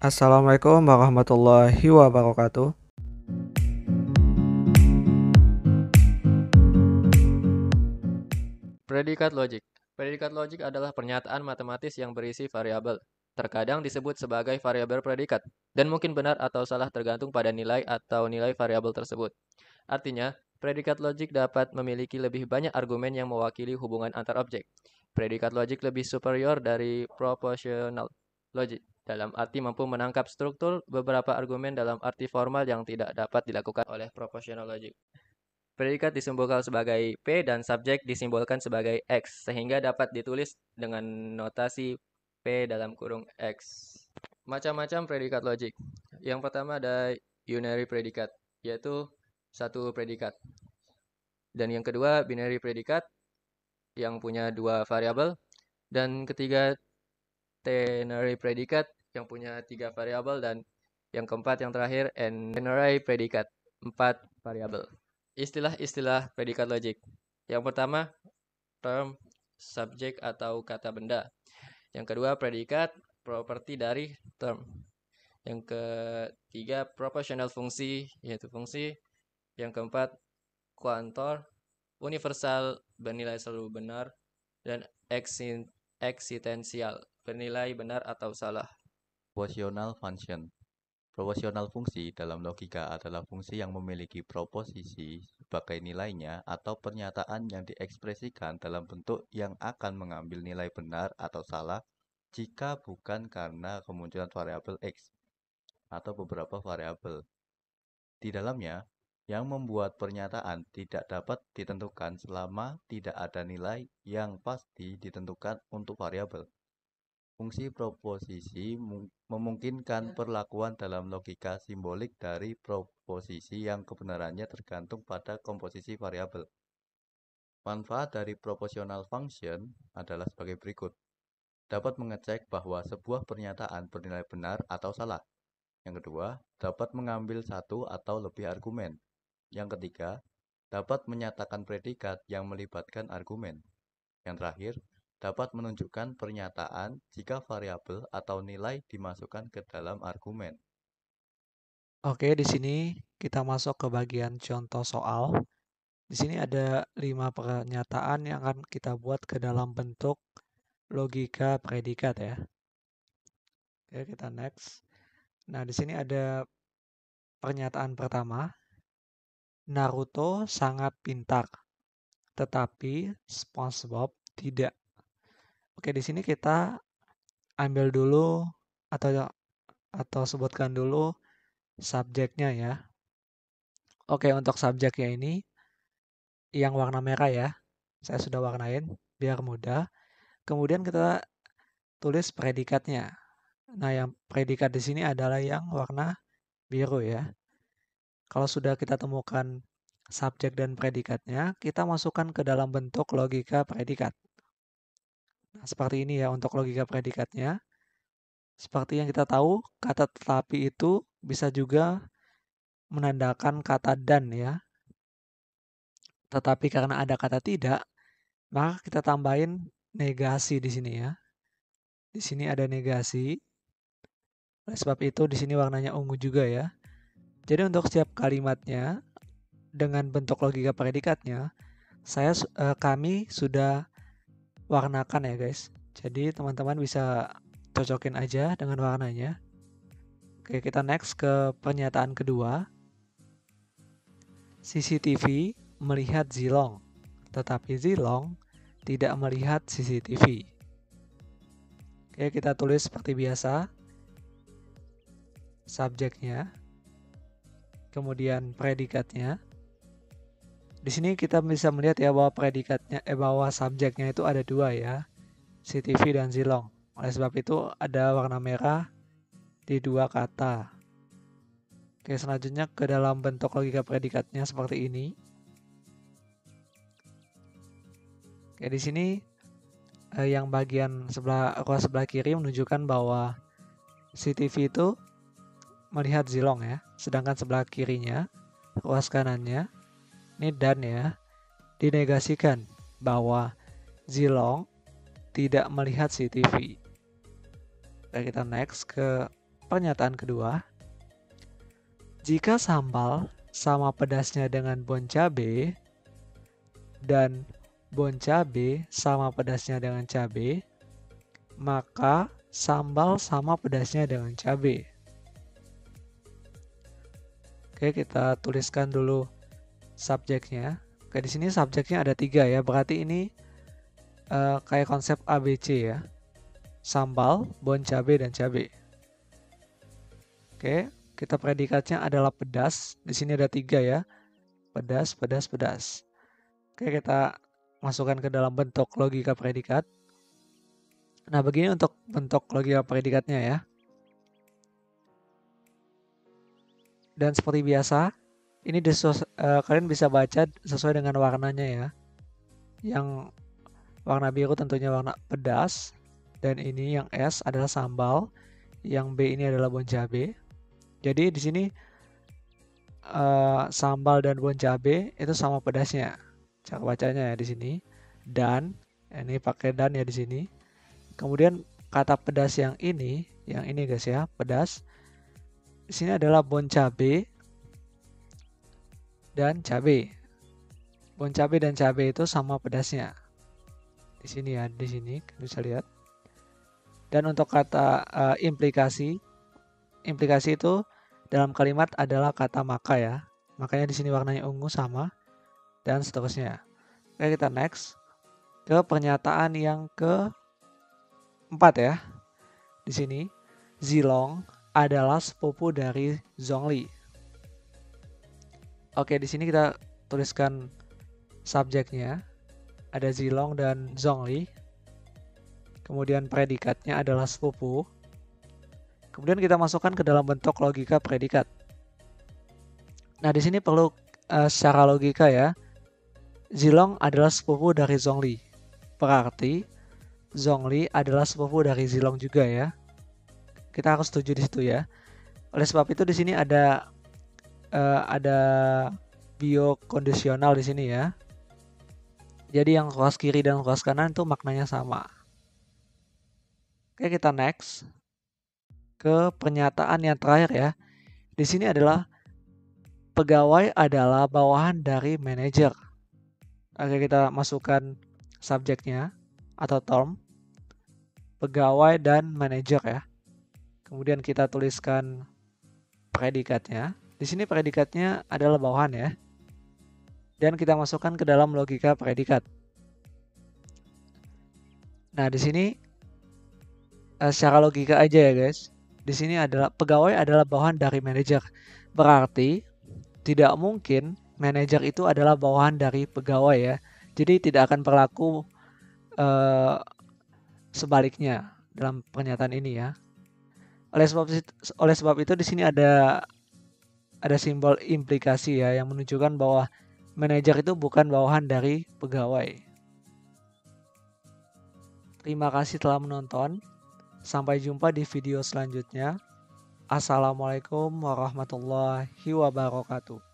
Assalamualaikum warahmatullahi wabarakatuh. Predikat logik. Predikat logik adalah pernyataan matematis yang berisi variabel. Terkadang disebut sebagai variabel predikat, dan mungkin benar atau salah tergantung pada nilai atau nilai variabel tersebut. Artinya, predikat logik dapat memiliki lebih banyak argumen yang mewakili hubungan antar objek. Predikat logik lebih superior dari propositional logik, dalam arti mampu menangkap struktur beberapa argumen dalam arti formal yang tidak dapat dilakukan oleh propositional logik. Predikat disimbolkan sebagai P dan subjek disimbolkan sebagai X, sehingga dapat ditulis dengan notasi P dalam kurung X. Macam-macam predikat logik. Yang pertama ada unary predikat, yaitu satu predikat. Dan yang kedua binary predikat yang punya dua variabel. Dan ketiga ternary predikat yang punya tiga variabel. Dan yang keempat yang terakhir n-ternary predikat, empat variabel. Istilah-istilah predikat logik. Yang pertama, term, subjek atau kata benda. Yang kedua, predikat, properti dari term. Yang ketiga, proportional fungsi, yaitu fungsi. Yang keempat, kuantor, universal, bernilai selalu benar. Dan eksistensial, bernilai benar atau salah. Propositional function. Propositional fungsi dalam logika adalah fungsi yang memiliki proposisi sebagai nilainya atau pernyataan yang diekspresikan dalam bentuk yang akan mengambil nilai benar atau salah jika bukan karena kemunculan variabel X atau beberapa variabel di dalamnya yang membuat pernyataan tidak dapat ditentukan selama tidak ada nilai yang pasti ditentukan untuk variabel. Fungsi proposisi memungkinkan perlakuan dalam logika simbolik dari proposisi yang kebenarannya tergantung pada komposisi variabel. Manfaat dari proportional function adalah sebagai berikut. Dapat mengecek bahwa sebuah pernyataan bernilai benar atau salah. Yang kedua, dapat mengambil satu atau lebih argumen. Yang ketiga, dapat menyatakan predikat yang melibatkan argumen. Yang terakhir, dapat menunjukkan pernyataan jika variabel atau nilai dimasukkan ke dalam argumen. Oke, di sini kita masuk ke bagian contoh soal. Di sini ada 5 pernyataan yang akan kita buat ke dalam bentuk logika predikat ya. Oke, kita next. Nah, di sini ada pernyataan pertama. Naruto sangat pintar, tetapi SpongeBob tidak. Oke, di sini kita ambil dulu atau sebutkan dulu subjeknya ya. Oke, untuk subjeknya ini yang warna merah ya. Saya sudah warnain biar mudah. Kemudian kita tulis predikatnya. Nah, yang predikat di sini adalah yang warna biru ya. Kalau sudah kita temukan subjek dan predikatnya, kita masukkan ke dalam bentuk logika predikat. Nah, seperti ini ya untuk logika predikatnya. Seperti yang kita tahu, kata tetapi itu bisa juga menandakan kata dan ya. Tetapi karena ada kata tidak, maka kita tambahin negasi di sini ya. Di sini ada negasi. Oleh sebab itu di sini warnanya ungu juga ya. Jadi untuk setiap kalimatnya dengan bentuk logika predikatnya, kami sudah warnakan ya guys. Jadi teman-teman bisa cocokin aja dengan warnanya. Oke, kita next ke pernyataan kedua. CCTV melihat Zilong, tetapi Zilong tidak melihat CCTV. Oke, kita tulis seperti biasa. Subjeknya, kemudian predikatnya. Di sini kita bisa melihat ya bahwa bahwa subjeknya itu ada dua ya, CCTV dan Zilong. Oleh sebab itu ada warna merah di dua kata. Oke, selanjutnya ke dalam bentuk logika predikatnya seperti ini. Oke, di sini yang bagian ruas sebelah kiri menunjukkan bahwa CCTV itu melihat Zilong ya, sedangkan sebelah kirinya, ruas kanannya, ini dan ya, dinegasikan bahwa Zilong tidak melihat CCTV. Oke, kita next ke pernyataan kedua, jika sambal sama pedasnya dengan bon cabe dan bon cabe sama pedasnya dengan cabe, maka sambal sama pedasnya dengan cabe. Oke, kita tuliskan dulu subjeknya. Oke, di sini subjeknya ada 3 ya, berarti ini kayak konsep ABC ya. Sambal, bon cabe, dan cabe. Oke, kita predikatnya adalah pedas. Di sini ada 3 ya. Pedas, pedas, pedas. Oke, kita masukkan ke dalam bentuk logika predikat. Nah, begini untuk bentuk logika predikatnya ya. Dan seperti biasa, ini kalian bisa baca sesuai dengan warnanya ya. Yang warna biru tentunya warna pedas. Dan ini yang S adalah sambal. Yang B ini adalah bon cabe. Jadi di sini sambal dan bon cabe itu sama pedasnya. Cara bacanya ya di sini. Dan ini pakai dan ya di sini. Kemudian kata pedas yang ini guys ya, pedas. Di sini adalah bon cabe dan cabe. Bon cabe dan cabe itu sama pedasnya. Di sini ya, di sini bisa lihat. Dan untuk kata implikasi itu dalam kalimat adalah kata maka ya. Makanya di sini warnanya ungu sama dan seterusnya. Oke, kita next ke pernyataan yang keempat ya. Di sini Zilong adalah sepupu dari Zhongli. Oke, di sini kita tuliskan subjeknya. Ada Zilong dan Zhongli. Kemudian predikatnya adalah sepupu. Kemudian kita masukkan ke dalam bentuk logika predikat. Nah, di sini perlu secara logika ya. Zilong adalah sepupu dari Zhongli. Berarti Zhongli adalah sepupu dari Zilong juga ya. Kita harus setuju di situ ya. Oleh sebab itu di sini ada biokondisional di sini ya. Jadi yang ruas kiri dan ruas kanan itu maknanya sama. Oke, kita next ke pernyataan yang terakhir ya. Di sini adalah pegawai adalah bawahan dari manajer. Oke, kita masukkan subjeknya atau term pegawai dan manajer ya. Kemudian kita tuliskan predikatnya. Di sini predikatnya adalah bawahan ya. Dan kita masukkan ke dalam logika predikat. Nah, di sini secara logika aja ya guys. Di sini adalah pegawai adalah bawahan dari manajer. Berarti tidak mungkin manajer itu adalah bawahan dari pegawai ya. Jadi tidak akan berlaku sebaliknya dalam pernyataan ini ya. Oleh sebab itu di sini ada simbol implikasi ya yang menunjukkan bahwa manajer itu bukan bawahan dari pegawai. Terima kasih telah menonton. Sampai jumpa di video selanjutnya. Assalamualaikum warahmatullahi wabarakatuh.